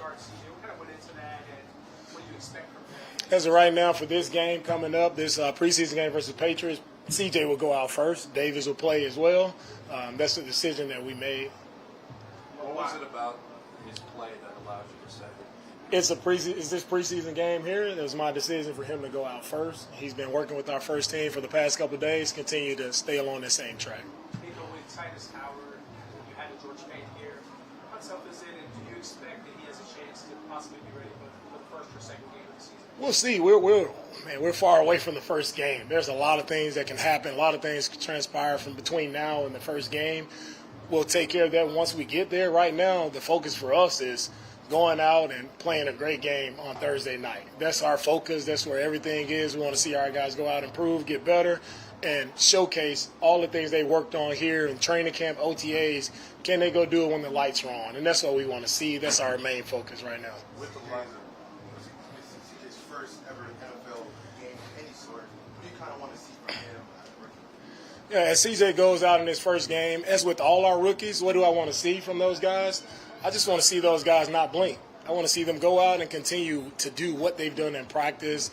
start, CJ? What kind of went into that, and what do you expect from him? As of right now, for this game coming up, this preseason game versus Patriots, CJ will go out first. Davis will play as well. That's the decision that we made. What was it about his play that allowed you to say? It's this preseason game here. It was my decision for him to go out first. He's been working with our first team for the past couple of days. Continue to stay along the same track. With Titus Howard, you had a George Payne here. How tough is it, and do you expect that he has a chance to possibly be ready for the first or second game of the season? We'll see. We're far away from the first game. There's a lot of things that can happen. A lot of things can transpire from between now and the first game. We'll take care of that once we get there. Right now, the focus for us is going out and playing a great game on Thursday night. That's our focus. That's where everything is. We want to see our guys go out, improve, get better, and showcase all the things they worked on here in training camp, OTAs. Can they go do it when the lights are on? And that's what we want to see. That's our main focus right now. With the line, CJ's first ever NFL game of any sort, what do you kind of want to see from him as a rookie? Yeah, as CJ goes out in his first game, as with all our rookies, what do I want to see from those guys? I just want to see those guys not blink. I want to see them go out and continue to do what they've done in practice,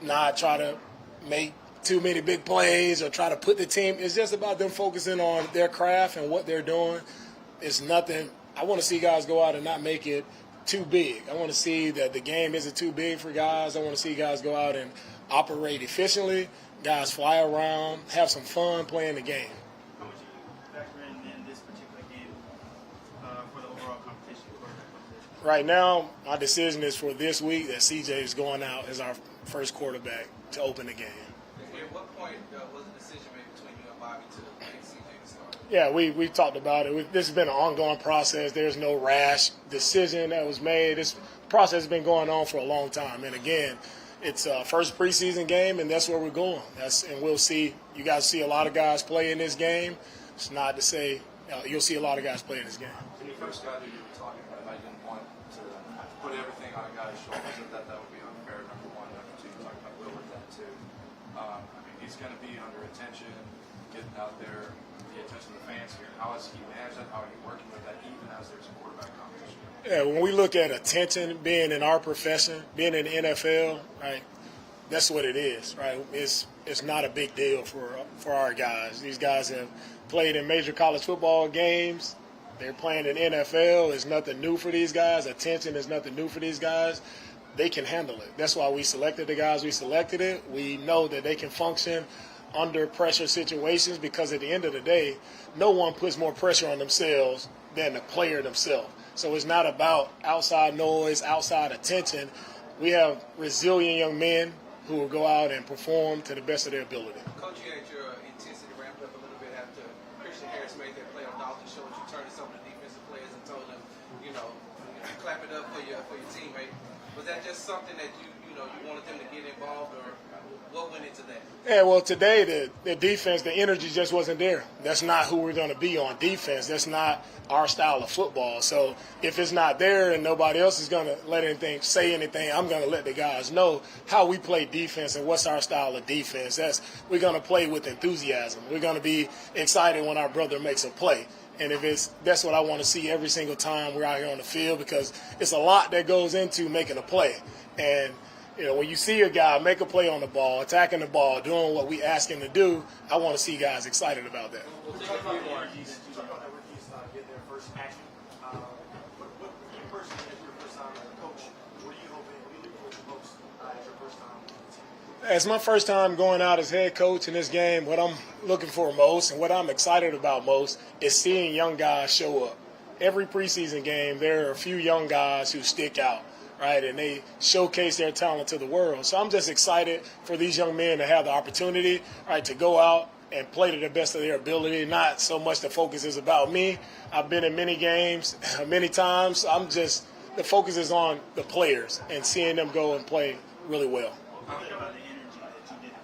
not try to make too many big plays or try to put the team. It's just about them focusing on their craft and what they're doing. It's nothing. I want to see guys go out and not make it too big. I want to see that the game isn't too big for guys. I want to see guys go out and operate efficiently, guys fly around, have some fun playing the game. How would you factor in this particular game for the overall competition? Right now, my decision is for this week that CJ is going out as our first quarterback to open the game. At what point was the decision made between you and Bobby to make CJ the starter? Yeah, we talked about it. This has been an ongoing process. There's no rash decision that was made. This process has been going on for a long time. And again, it's a first preseason game, and that's where we're going. And we'll see. You guys see a lot of guys play in this game. It's not to say you'll see a lot of guys play in this game. When you first got here, you were talking about how you didn't want to put everything on a guy's shoulders, and that would be unfair, number one. Number two, you talked about Will with that too. He's going to be under attention, getting out there, the attention of the fans here. How has he managed that? How are you working with that, even as there's a quarterback competition? Yeah, when we look at attention, being in our profession, being in the NFL, right, that's what it is, right? It's not a big deal for our guys. These guys have played in major college football games. They're playing in NFL. It's nothing new for these guys. Attention is nothing new for these guys. They can handle it. That's why we selected the guys we selected it. We know that they can function under pressure situations because at the end of the day, no one puts more pressure on themselves than the player themselves. So it's not about outside noise, outside attention. We have resilient young men who will go out and perform to the best of their ability. Coach, you had your intensity ramped up a little bit after Christian Harris made that play on Dalton Schultz. You turned to some of the defensive players and told them, clap it up for your teammate. Was that just something that you wanted them to get involved, or what went into that? Yeah, well, today the defense, the energy just wasn't there. That's not who we're going to be on defense. That's not our style of football. So if it's not there and nobody else is going to say anything, I'm going to let the guys know how we play defense and what's our style of defense. We're going to play with enthusiasm. We're going to be excited when our brother makes a play. And that's what I want to see every single time we're out here on the field, because it's a lot that goes into making a play. And when you see a guy make a play on the ball, attacking the ball, doing what we ask him to do, I want to see guys excited about that. We'll take a few more. Talk about that rookies get their first action. What you personally, as your first time as a coach, what are you looking for the most as your first time? As my first time going out as head coach in this game, what I'm looking for most and what I'm excited about most is seeing young guys show up. Every preseason game, there are a few young guys who stick out, right, and they showcase their talent to the world. So I'm just excited for these young men to have the opportunity, right, to go out and play to the best of their ability. Not so much the focus is about me. I've been in many games many times. The focus is on the players and seeing them go and play really well. What about the energy that you didn't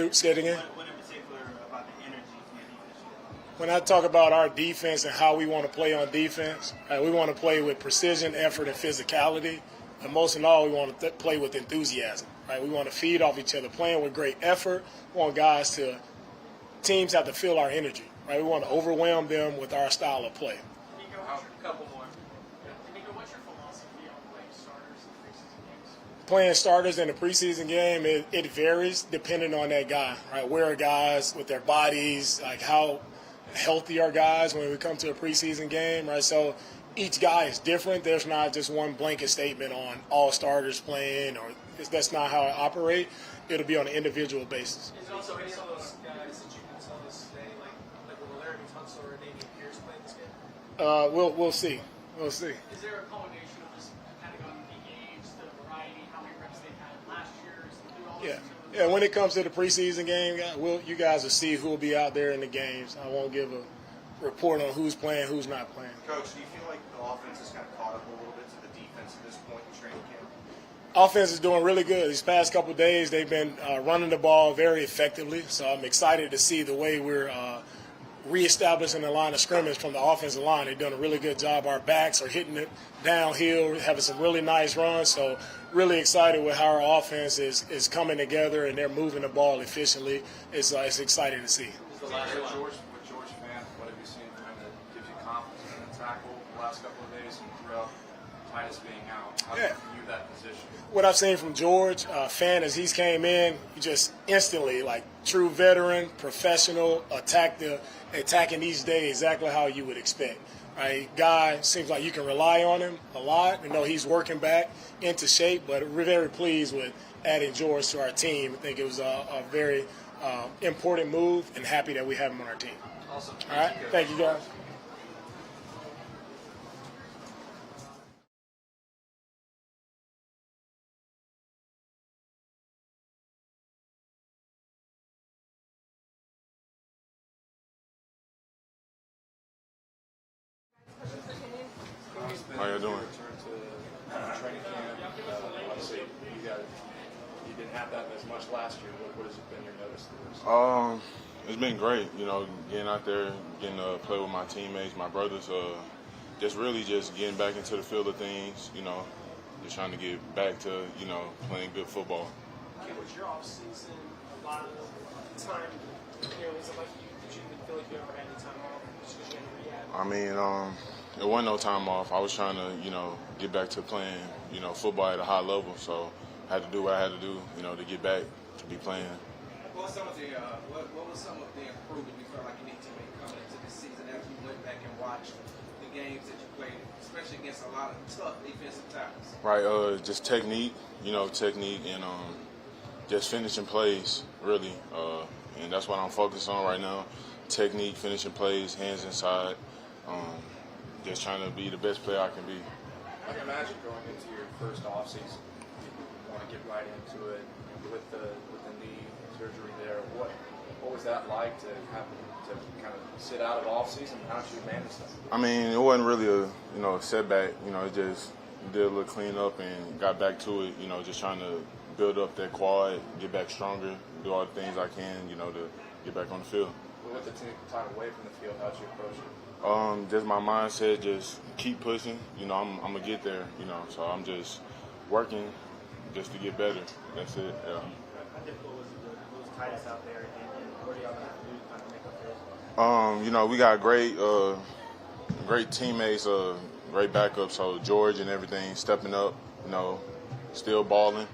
like? Say it again? What in particular about the energy from your defense? When I talk about our defense and how we want to play on defense, we want to play with precision, effort, and physicality. And most of all, we want to play with enthusiasm. Right? We want to feed off each other, playing with great effort. We want teams have to feel our energy. Right? We want to overwhelm them with our style of play. A couple more. playing starters in a preseason game, it varies depending on that guy, right? Where are guys with their bodies, like how healthy are guys when we come to a preseason game, right? So each guy is different. There's not just one blanket statement on all starters playing, or that's not how I operate. It'll be on an individual basis. Is it also any of those guys that you can tell us today, like will Larry Tunsil or David Pierce play this game? We'll see. We'll see. Is there a culmination of just depending on the age, the variety, how many reps they had last year? Yeah. When it comes to the preseason game, you guys will see who will be out there in the games. I won't give a report on who's playing, who's not playing. Coach, do you feel like the offense has kind of caught up a little bit to the defense at this point in training camp? Offense is doing really good. These past couple of days, they've been running the ball very effectively. So I'm excited to see the way we're reestablishing the line of scrimmage from the offensive line. They're doing a really good job. Our backs are hitting it downhill, having some really nice runs. So really excited with how our offense is coming together and they're moving the ball efficiently. It's exciting to see. With George Fan, what have you seen from him that gives you confidence in the tackle the last couple of days and throughout Titus being out? How do you view that position? What I've seen from George, Fan, as he's came in, he just instantly, like true veteran, professional, attacking each day exactly how you would expect. Right, guy seems like you can rely on him a lot. You know he's working back into shape, but we're very pleased with adding George to our team. I think it was a very important move, and happy that we have him on our team. Awesome. All right, thank you guys. How you doing? Return to training camp. Obviously, you didn't have that as much last year. What has been your notice to this? It's been great. Getting out there, getting to play with my teammates, my brothers. Just getting back into the field of things. Just trying to get back to playing good football. Was your off season a lot of time? Was it like you didn't feel like you ever had any time off just because you had to rehab? It wasn't no time off. I was trying to, get back to playing, football at a high level. So I had to do what I had to do, to get back to be playing. What was some of the improvement you felt like you need to make coming into this season after you went back and watched the games that you played, especially against a lot of tough defensive tackles? Right, just technique, and just finishing plays, really. And that's what I'm focused on right now. Technique, finishing plays, hands inside. Just trying to be the best player I can be. I can imagine going into your first offseason, you want to get right into it with the knee surgery there. What was that like to have to kind of sit out of offseason? How did you manage that? It wasn't really a setback. It just did a little cleanup and got back to it. Just trying to build up that quad, get back stronger, do all the things I can, to get back on the field. With the team tied away from the field, how'd you approach it? Just my mindset, just keep pushing. I'm gonna get there. So I'm just working just to get better. That's it. Yeah. How difficult was it to lose Titus out there, and what do y'all have to do to kind of make up for it? We got great teammates, great backups. So George and everything stepping up. Still balling.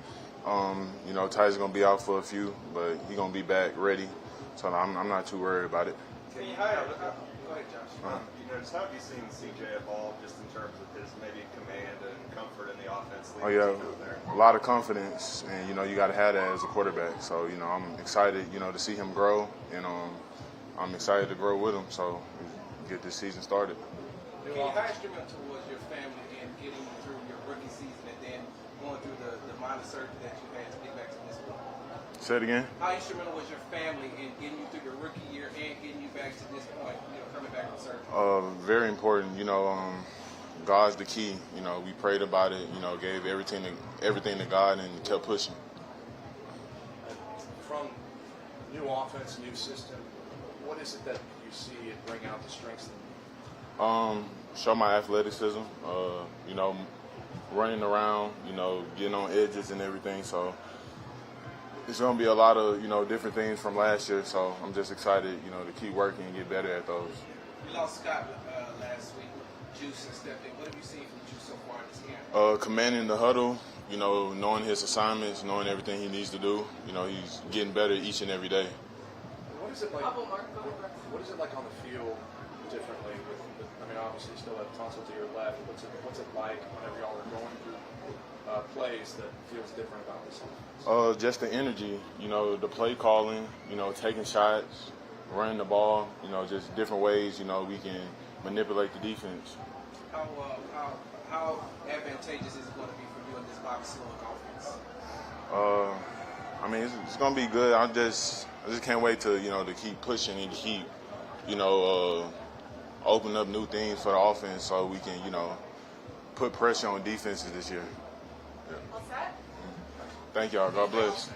Titus gonna be out for a few, but he gonna be back ready. So I'm not too worried about it. Go ahead, Josh. Just how have you seen CJ evolve just in terms of his maybe command and comfort in the offense? Oh yeah, a lot of confidence, and you got to have that as a quarterback. So I'm excited, to see him grow, and I'm excited to grow with him. So get this season started. How instrumental was your family in getting you through your rookie season and then going through the minor surgery that you had to get back to this point? Say it again. How instrumental was your family in getting you through your rookie year and getting you back to this point, coming back from surgery? Very important. God's the key. We prayed about it. Gave everything to God and kept pushing. From new offense, new system, what is it that you see it bring out the strengths? Show my athleticism. Running around. Getting on edges and everything. So. It's going to be a lot of, different things from last year, so I'm just excited, to keep working and get better at those. You lost Scott last week. Juice and stepped in. What have you seen from Juice so far this game? Commanding the huddle, you know, knowing his assignments, knowing everything he needs to do. You know, he's getting better each and every day. What is it like? What is it like on the field differently? I mean, obviously, you still have Tunsil to your left. What's it like whenever y'all are going through plays that feels different about this offense? Just the energy, you know, the play calling, you know, taking shots, running the ball, you know, just different ways, you know, we can manipulate the defense. How advantageous is it going to be for you in this Bobby Sloan offense? I mean, it's going to be good. I just can't wait to, you know, to keep pushing and keep, you know, open up new things for the offense so we can, you know, put pressure on defenses this year. Yeah. All set? Thank y'all. God bless.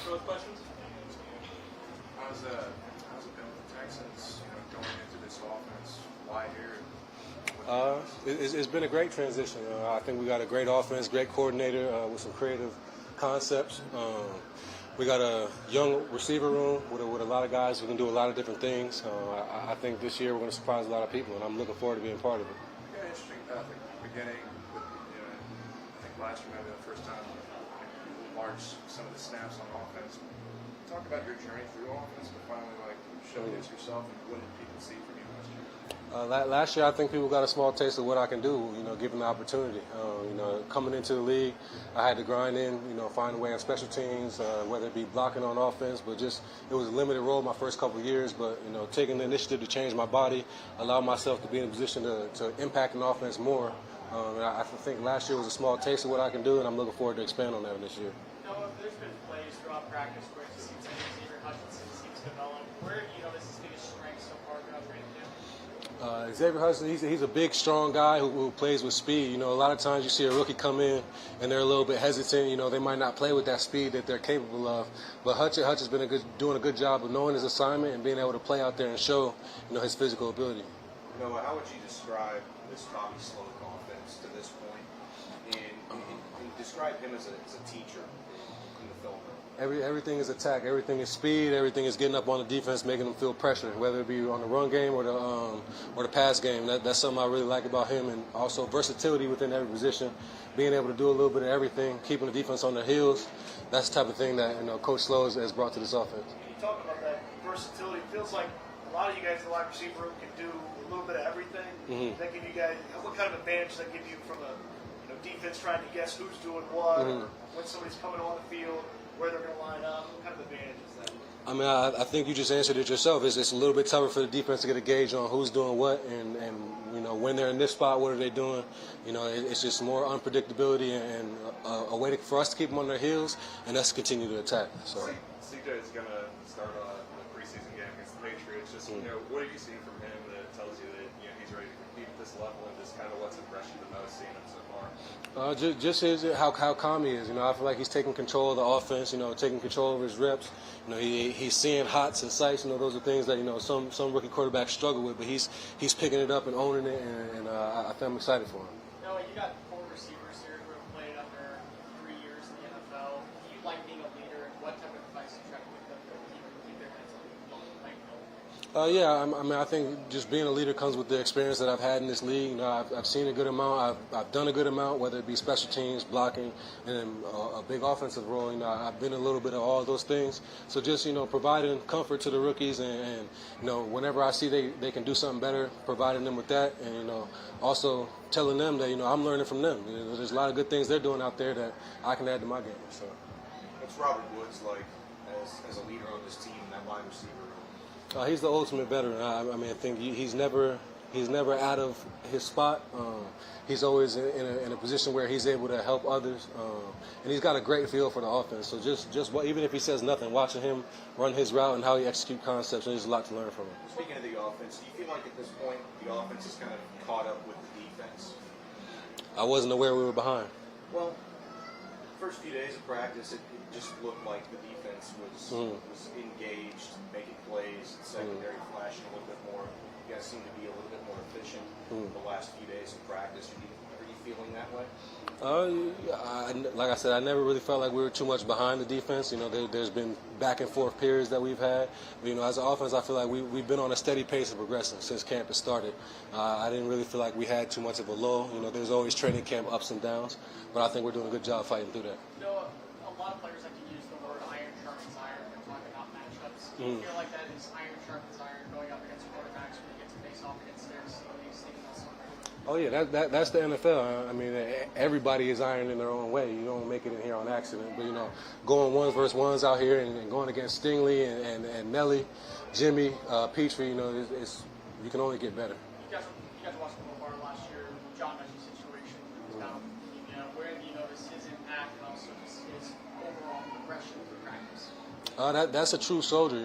Further questions? How's it been with the Texans, you know, going into this offense? Why here? It's been a great transition. I think we got a great offense, great coordinator with some creative concepts. We got a young receiver room with a lot of guys who can do a lot of different things. I think this year we're going to surprise a lot of people, and I'm looking forward to being part of it. Yeah, interesting. I think beginning with, you know, I think last year maybe the first time you enlarged some of the snaps on offense. Talk about your journey through offense, but finally like showing this yourself, and what did people see from you last year? Last year, I think people got a small taste of what I can do, you know, given the opportunity. You know, coming into the league, I had to grind in, you know, find a way on special teams, whether it be blocking on offense, but just it was a limited role my first couple of years. But, you know, taking the initiative to change my body, allow myself to be in a position to impact an offense more. And I think last year was a small taste of what I can do, and I'm looking forward to expand on that this year. Noah, there's been plays throughout practice where it seems like Xavier Hutchinson seems developed. Where do you know this is his biggest strength so far throughout training camp? Xavier Hutchinson, he's a big, strong guy who plays with speed. You know, a lot of times you see a rookie come in and they're a little bit hesitant. You know, they might not play with that speed that they're capable of. But Hutch has been doing a good job of knowing his assignment and being able to play out there and show, you know, his physical ability. Noah, how would you describe this Bobby Sloan offense to this point? And describe him as a teacher in the film room. Everything is attack. Everything is speed. Everything is getting up on the defense, making them feel pressure, whether it be on the run game or the pass game. That's something I really like about him, and also versatility within every position, being able to do a little bit of everything, keeping the defense on their heels. That's the type of thing that, you know, Coach Slow has brought to this offense. You talk about that versatility. It feels like a lot of you guys in the wide receiver room can do a little bit of everything. Mm-hmm. That give you guys, what kind of advantage does that give you from a defense trying to guess who's doing what, or when somebody's coming on the field, where they're going to line up? What kind of advantage is that? I mean, I think you just answered it yourself. It's a little bit tougher for the defense to get a gauge on who's doing what, and you know, when they're in this spot, what are they doing? You know, it's just more unpredictability and a way for us to keep them on their heels and us to continue to attack. So. CJ is going to start the preseason game against the Patriots. Just, you know, what have you seen from him that tells you that, you know, he's ready to compete at this level, and just kind of what's impressed you the most seeing him so far? Just how calm he is. You know, I feel like he's taking control of the offense. You know, taking control of his reps. You know, he's seeing hots and sights. You know, those are things that some rookie quarterbacks struggle with. But he's picking it up and owning it, and I think I'm excited for him. Now, you got 4 receivers here who have played under 3 years in the NFL. Do you like being a leader, and what type of advice do you try to give them to keep their heads on the playing field? I think just being a leader comes with the experience that I've had in this league. You know, I've seen a good amount. I've done a good amount, whether it be special teams, blocking, and a big offensive role. You know, I've been a little bit of all those things. So just providing comfort to the rookies, and whenever I see they can do something better, providing them with that, and also telling them that I'm learning from them. You know, there's a lot of good things they're doing out there that I can add to my game. So, What's Robert Woods like as a leader of this team in that wide receiver room? He's the ultimate veteran. I think he's never out of his spot. He's always in a position where he's able to help others, and he's got a great feel for the offense. So even if he says nothing, watching him run his route and how he executes concepts, there's a lot to learn from him. Speaking of the offense, do you feel like at this point the offense is kind of caught up with the defense? I wasn't aware we were behind. Well, first few days of practice, it just looked like the defense was engaged, making plays, secondary flashing a little bit more. You guys seem to be a little bit more efficient the last few days of practice. Are you feeling that way? Like I said, I never really felt like we were too much behind the defense. There's been back and forth periods that we've had. But, as an offense, I feel like we've been on a steady pace of progressing since camp has started. I didn't really feel like we had too much of a lull. There's always training camp ups and downs, but I think we're doing a good job fighting through that. A lot of players like to use the word iron sharpens iron when talking about matchups. Do you feel like that is iron sharpens iron going up against quarterbacks when you get to face off against their CODs, thinking about something? Oh yeah, that's the NFL. I mean, everybody is iron in their own way. You don't make it in here on accident. But going ones versus ones out here and going against Stingley and Nelly, Jimmy, Petrie, you can only get better. You guys watched the bar last year, John Mechie's situation was down. Where do you notice his impact and also his overall progression through practice? That's a true soldier.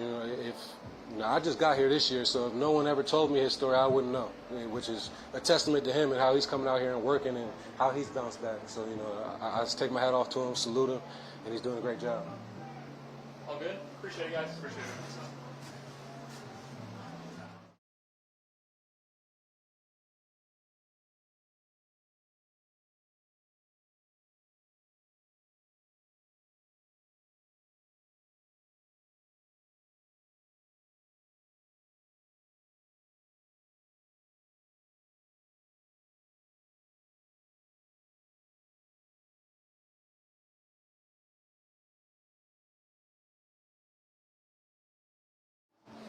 I just got here this year, so if no one ever told me his story, I wouldn't know. Which is a testament to him and how he's coming out here and working and how he's bounced back. So I just take my hat off to him, salute him, and he's doing a great job. All good. Appreciate it, guys. Appreciate it.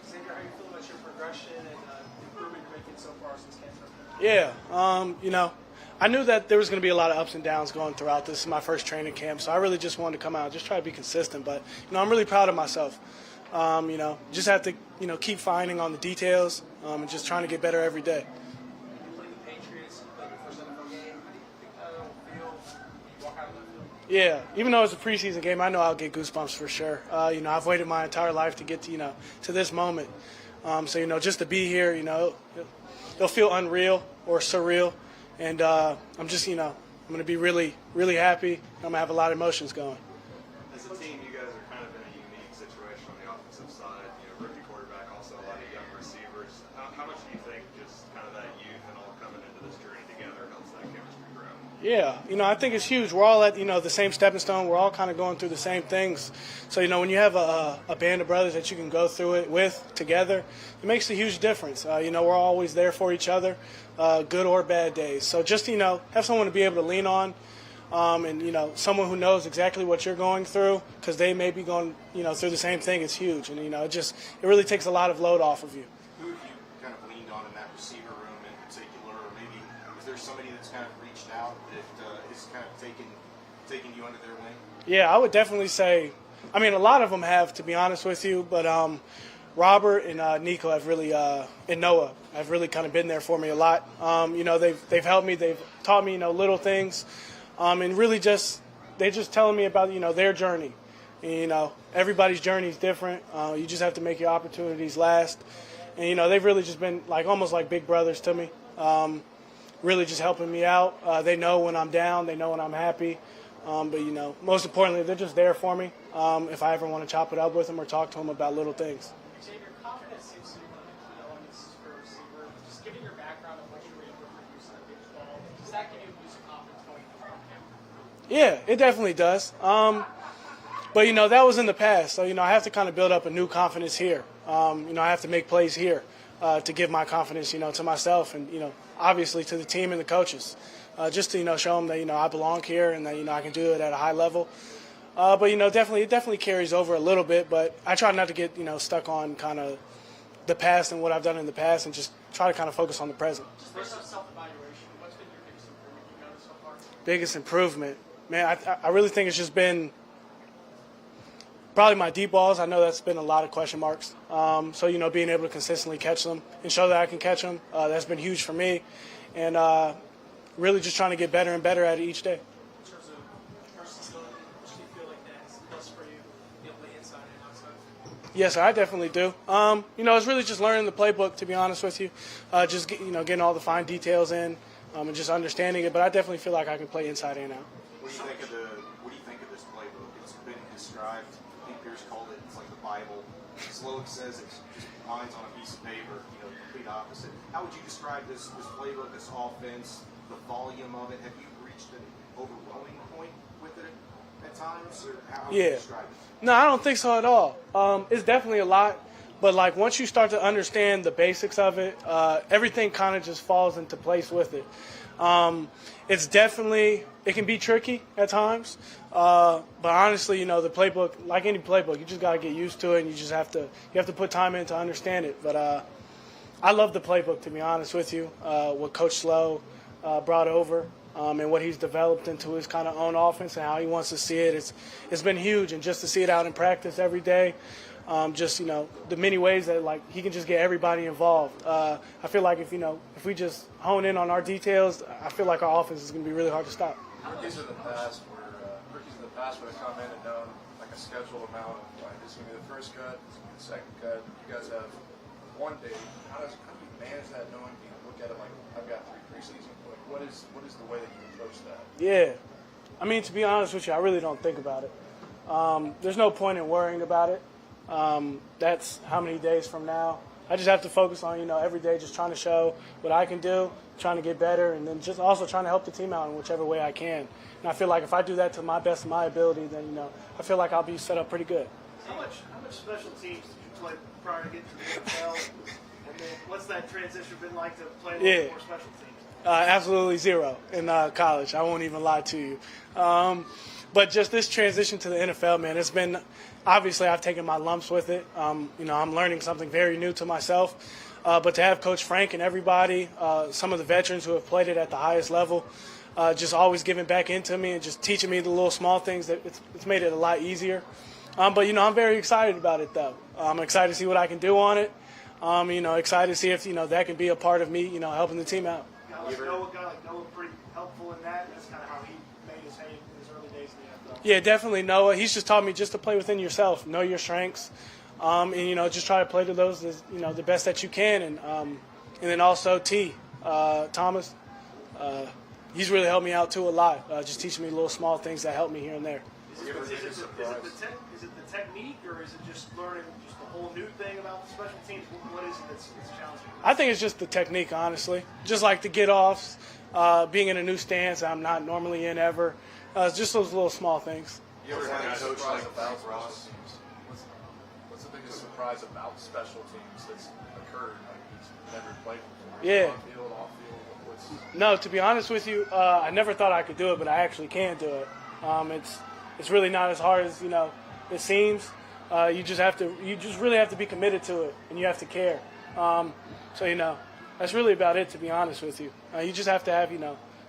Xavier, how you feel about your progression and improvement you're making so far since camp? Yeah, I knew that there was going to be a lot of ups and downs going throughout. This is my first training camp, so I really just wanted to come out and just try to be consistent. But, I'm really proud of myself. Just have to, keep finding on the details and just trying to get better every day. You played the Patriots, you played your first NFL game. How do you think that'll feel when you walk out of that field? Yeah, even though it's a preseason game, I know I'll get goosebumps for sure. I've waited my entire life to get to, to this moment. So, just to be here, it'll feel unreal or surreal. And I'm just, I'm going to be really, really happy. I'm going to have a lot of emotions going. As a team, you guys are kind of in a unique situation on the offensive side. Rookie quarterback, also a lot of young receivers. How much do you think just kind of that youth and all coming into this journey together helps that chemistry grow? Yeah, I think it's huge. We're all at, the same stepping stone. We're all kind of going through the same things. So, when you have a band of brothers that you can go through it with together, it makes a huge difference. We're always there for each other, good or bad days. So just, have someone to be able to lean on and, someone who knows exactly what you're going through because they may be going, through the same thing is huge. And, it really takes a lot of load off of you. Who have you kind of leaned on in that receiver room in particular, or maybe is there somebody that's kind of reached out that is kind of taking you under their wing? Yeah, I would definitely say, a lot of them have, to be honest with you, but Robert and Nico have really, and Noah have really kind of been there for me a lot. They've helped me, they've taught me, little things, and really they're just telling me about, their journey. And, everybody's journey is different. You just have to make your opportunities last. And, they've really just been almost like big brothers to me. really just helping me out. They know when I'm down. They know when I'm happy. But, most importantly, they're just there for me if I ever want to chop it up with them or talk to them about little things. Xavier, confidence seems to be one of the key elements for a receiver. Just given your background and what you were able to produce on a big ball, does that give you a boost of confidence going into camp? Yeah, it definitely does. But, that was in the past. So, I have to kind of build up a new confidence here. I have to make plays here to give my confidence, to myself and, obviously to the team and the coaches. Just to, show them that, I belong here and that, I can do it at a high level. But, it definitely carries over a little bit. But I try not to get, stuck on kind of the past and what I've done in the past and just try to kind of focus on the present. Just based on self-evaluation, what's been your biggest improvement you've noticed so far? Biggest improvement? Man, I really think it's just been probably my deep balls. I know that's been a lot of question marks. So, being able to consistently catch them and show that I can catch them, that's been huge for me. And really just trying to get better and better at it each day. In terms of versatility, do you feel like that's a plus for you, be able to play inside and outside? Yes, sir, I definitely do. It's really just learning the playbook, to be honest with you. Just getting all the fine details in and just understanding it. But I definitely feel like I can play inside and out. What do you think of this playbook? It's been described. I think Pierce called it. It's like the Bible. Slowick says it's just lines on a piece of paper. Complete opposite. How would you describe this playbook, this offense, the volume of it? Have you reached an overwhelming point with it at times, or how would you describe it? No, I don't think so at all. It's definitely a lot, but once you start to understand the basics of it, everything kind of just falls into place with it. It can be tricky at times, but honestly, the playbook, like any playbook, you just got to get used to it, and you have to put time in to understand it. But I love the playbook, to be honest with you. What Coach Slow brought over and what he's developed into his kind of own offense and how he wants to see it, it's been huge. And just to see it out in practice every day, the many ways that he can just get everybody involved. I feel like if we just hone in on our details, I feel like our offense is going to be really hard to stop. Rookies in the past would have come in and done like a scheduled amount of this is going to be the first cut, this is going to be the second cut. You guys have one day. How do you manage that knowing you look at it like I've got 3 preseason? What is the way that you approach that? Yeah. I mean, to be honest with you, I really don't think about it. There's no point in worrying about it. That's how many days from now. I just have to focus on, every day just trying to show what I can do, trying to get better, and then just also trying to help the team out in whichever way I can. And I feel like if I do that to my best of my ability, then, I feel like I'll be set up pretty good. How much special teams did you play prior to getting to the NFL? And then what's that transition been like to play a little more special teams? Absolutely zero in college. I won't even lie to you. But just this transition to the NFL, man, it's been obviously I've taken my lumps with it. I'm learning something very new to myself. But to have Coach Frank and everybody, some of the veterans who have played it at the highest level, just always giving back into me and just teaching me the little small things, that it's made it a lot easier. But I'm very excited about it, though. I'm excited to see what I can do on it. Excited to see if that can be a part of me, helping the team out. Noah pretty helpful in that. That's kind of how he made his hay in his early days in the NFL. Yeah, definitely Noah. He's just taught me just to play within yourself, know your strengths, and just try to play to those, the best that you can. And then also Thomas. He's really helped me out too a lot, just teaching me little small things that help me here and there. Is it the technique, or is it just learning just a whole new thing about the special teams? What is it that's challenging? I think it's just the technique, honestly. Just like the get-offs, being in a new stance I'm not normally in ever. Just those little small things. You ever had a coach like about special teams? What's the biggest surprise about special teams that's occurred? Like he's never played before? Yeah. On field, off field? No, to be honest with you, I never thought I could do it, but I actually can do it. It's really not as hard as it seems. You just really have to be committed to it, and you have to care. So that's really about it, to be honest with you. You just have to have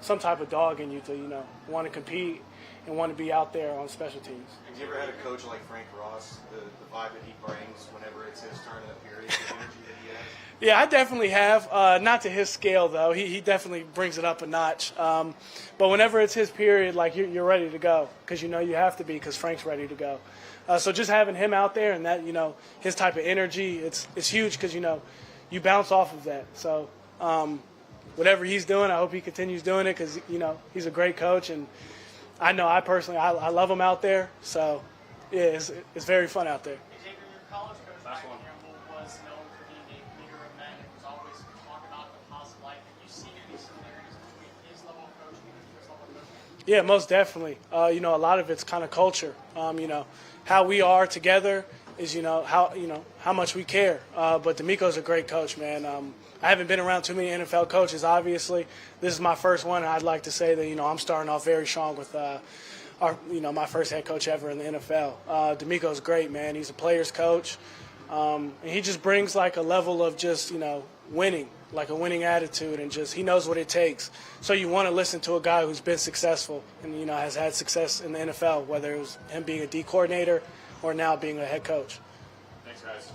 some type of dog in you to want to compete and want to be out there on special teams. Have you ever had a coach like Frank Ross, the vibe that he brings whenever it's his turn in the period, the energy that he has? Yeah, I definitely have. Not to his scale, though. He definitely brings it up a notch. But whenever it's his period, you're ready to go because you have to be because Frank's ready to go. So just having him out there and that, his type of energy, it's huge because, you bounce off of that. So whatever he's doing, I hope he continues doing it because, you know, he's a great coach. And I know I personally, I love him out there. So, yeah, it's very fun out there. Xavier, your college coach back in Campbell was known for being a leader of men and was always talking about the positive life. Have you seen any similarities between his level of coaching and his level of coaching? Yeah, most definitely. You know, a lot of it's kind of culture. You know, how we are together is, you know, how much we care. But DeMeco's a great coach, man. I haven't been around too many NFL coaches, obviously. This is my first one, and I'd like to say that, you know, I'm starting off very strong with my first head coach ever in the NFL. DeMeco's great, man. He's a player's coach. And he just brings like a level of just, you know, winning, like a winning attitude, and just he knows what it takes. So you want to listen to a guy who's been successful and, you know, has had success in the NFL, whether it was him being a D coordinator or now being a head coach. Thanks, guys.